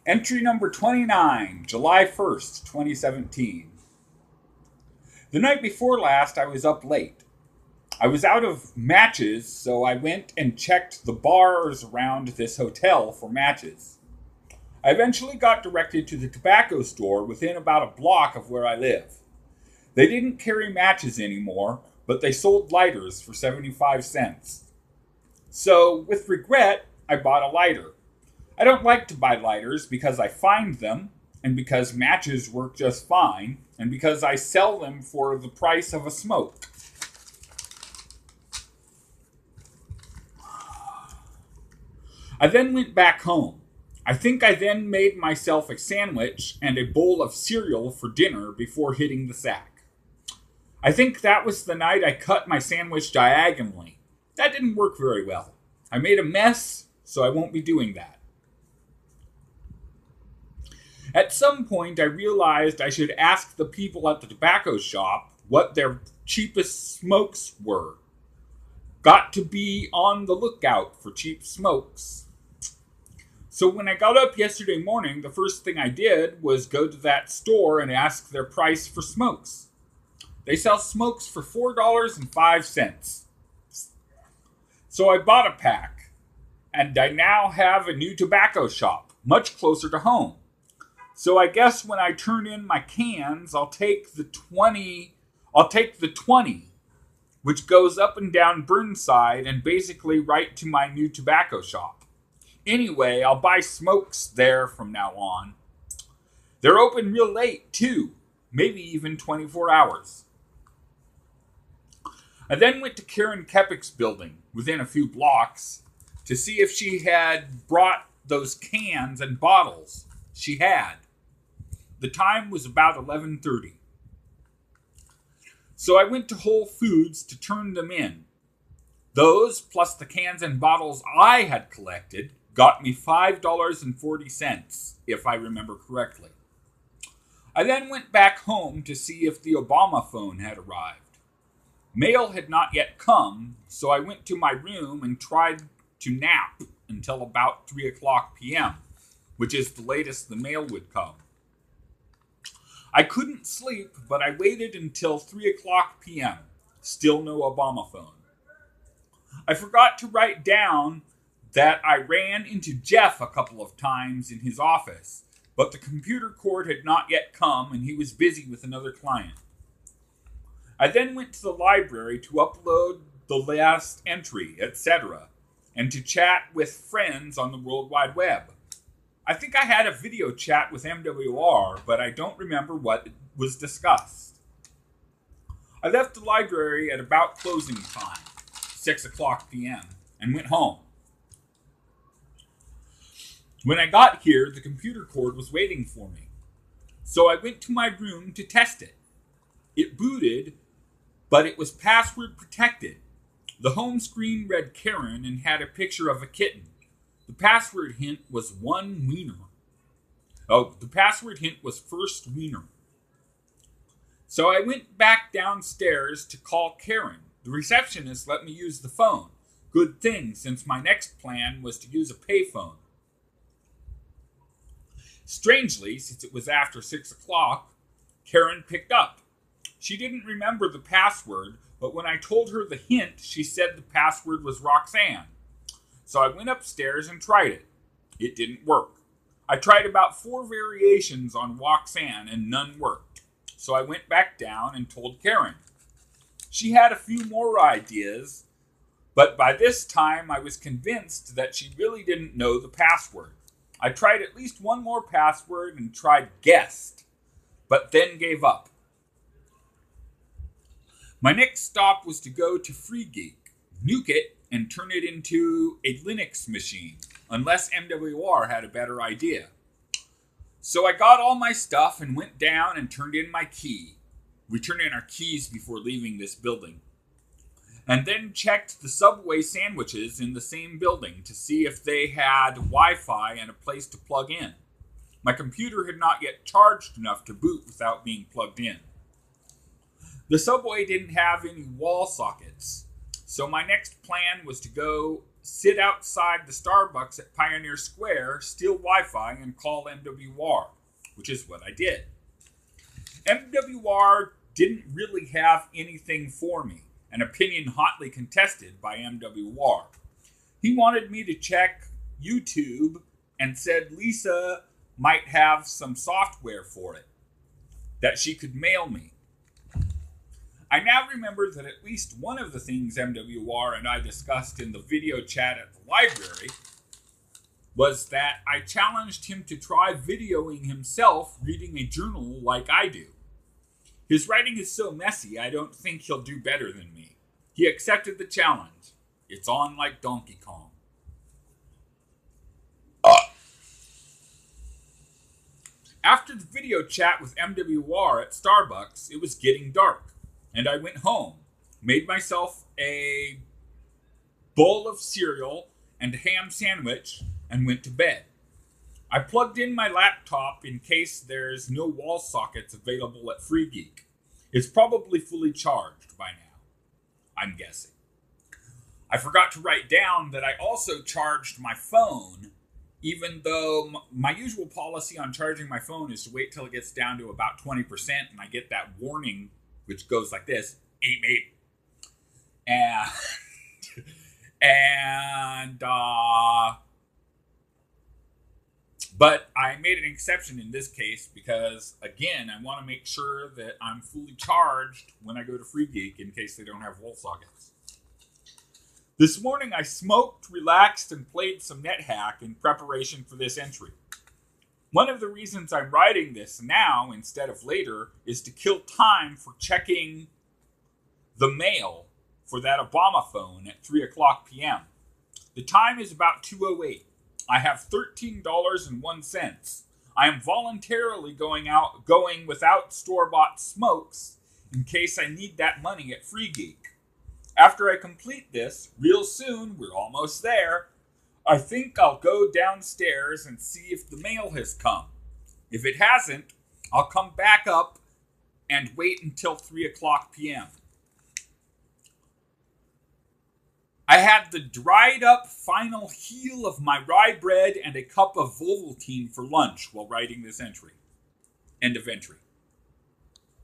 Entry number 29, July 1st, 2017. The night before last, I was up late. I was out of matches, so I went and checked the bars around this hotel for matches. I eventually got directed to the tobacco store within about a block of where I live. They didn't carry matches anymore, but they sold lighters for 75 cents. So, with regret, I bought a lighter. I don't like to buy lighters because I find them, and because matches work just fine, and because I sell them for the price of a smoke. I then went back home. I think I then made myself a sandwich and a bowl of cereal for dinner before hitting the sack. I think that was the night I cut my sandwich diagonally. That didn't work very well. I made a mess, so I won't be doing that. At some point, I realized I should ask the people at the tobacco shop what their cheapest smokes were. Got to be on the lookout for cheap smokes. So when I got up yesterday morning, the first thing I did was go to that store and ask their price for smokes. They sell smokes for $4.05. So I bought a pack, and I now have a new tobacco shop, much closer to home. So I guess when I turn in my cans, I'll take the 20, which goes up and down Burnside and basically right to my new tobacco shop. Anyway, I'll buy smokes there from now on. They're open real late, too, maybe even 24 hours. I then went to Karen Kepik's building, within a few blocks, to see if she had brought those cans and bottles. She had. The time was about 11:30. So I went to Whole Foods to turn them in. Those, plus the cans and bottles I had collected, got me $5.40, if I remember correctly. I then went back home to see if the Obama phone had arrived. Mail had not yet come, so I went to my room and tried to nap until about 3 o'clock p.m., which is the latest the mail would come. I couldn't sleep, but I waited until 3 o'clock p.m. Still no Obama phone. I forgot to write down that I ran into Jeff a couple of times in his office, but the computer cord had not yet come and he was busy with another client. I then went to the library to upload the last entry, etc., and to chat with friends on the World Wide Web. I think I had a video chat with MWR, but I don't remember what was discussed. I left the library at about closing time, 6 o'clock p.m., and went home. When I got here, the computer cord was waiting for me, so I went to my room to test it. It booted, but it was password protected. The home screen read Karen and had a picture of a kitten. The password hint was one wiener. The password hint was first wiener. So I went back downstairs to call Karen. The receptionist let me use the phone. Good thing, since my next plan was to use a payphone. Strangely, since it was after 6 o'clock, Karen picked up. She didn't remember the password, but when I told her the hint, she said the password was Roxanne. So I went upstairs and tried it. It didn't work. I tried about 4 variations on Roxanne and none worked. So I went back down and told Karen. She had a few more ideas, but by this time I was convinced that she really didn't know the password. I tried at least one more password and tried guessed, but then gave up. My next stop was to go to FreeGeek, nuke it, and turn it into a Linux machine, unless MWR had a better idea. So I got all my stuff and went down and turned in my key. We turned in our keys before leaving this building. And then checked the Subway sandwiches in the same building to see if they had Wi-Fi and a place to plug in. My computer had not yet charged enough to boot without being plugged in. The Subway didn't have any wall sockets, so my next plan was to go sit outside the Starbucks at Pioneer Square, steal Wi-Fi, and call MWR, which is what I did. MWR didn't really have anything for me, an opinion hotly contested by MWR. He wanted me to check YouTube and said Lisa might have some software for it that she could mail me. I now remember that at least one of the things MWR and I discussed in the video chat at the library was that I challenged him to try videoing himself reading a journal like I do. His writing is so messy, I don't think he'll do better than me. He accepted the challenge. It's on like Donkey Kong. After the video chat with MWR at Starbucks, it was getting dark, and I went home, made myself a bowl of cereal and a ham sandwich, and went to bed. I plugged in my laptop in case there's no wall sockets available at FreeGeek. It's probably fully charged by now, I'm guessing. I forgot to write down that I also charged my phone, even though my usual policy on charging my phone is to wait till it gets down to about 20% and I get that warning which goes like this, 8 but I made an exception in this case because, again, I want to make sure that I'm fully charged when I go to FreeGeek in case they don't have wall sockets. This morning I smoked, relaxed, and played some NetHack in preparation for this entry. One of the reasons I'm writing this now instead of later is to kill time for checking the mail for that Obama phone at 3 o'clock p.m. The time is about 2:08. I have $13.01. I am voluntarily going without store-bought smokes in case I need that money at FreeGeek. After I complete this, real soon, we're almost there, I think I'll go downstairs and see if the mail has come. If it hasn't, I'll come back up and wait until 3 o'clock p.m. I had the dried up final heel of my rye bread and a cup of Ovaltine for lunch while writing this entry. End of entry.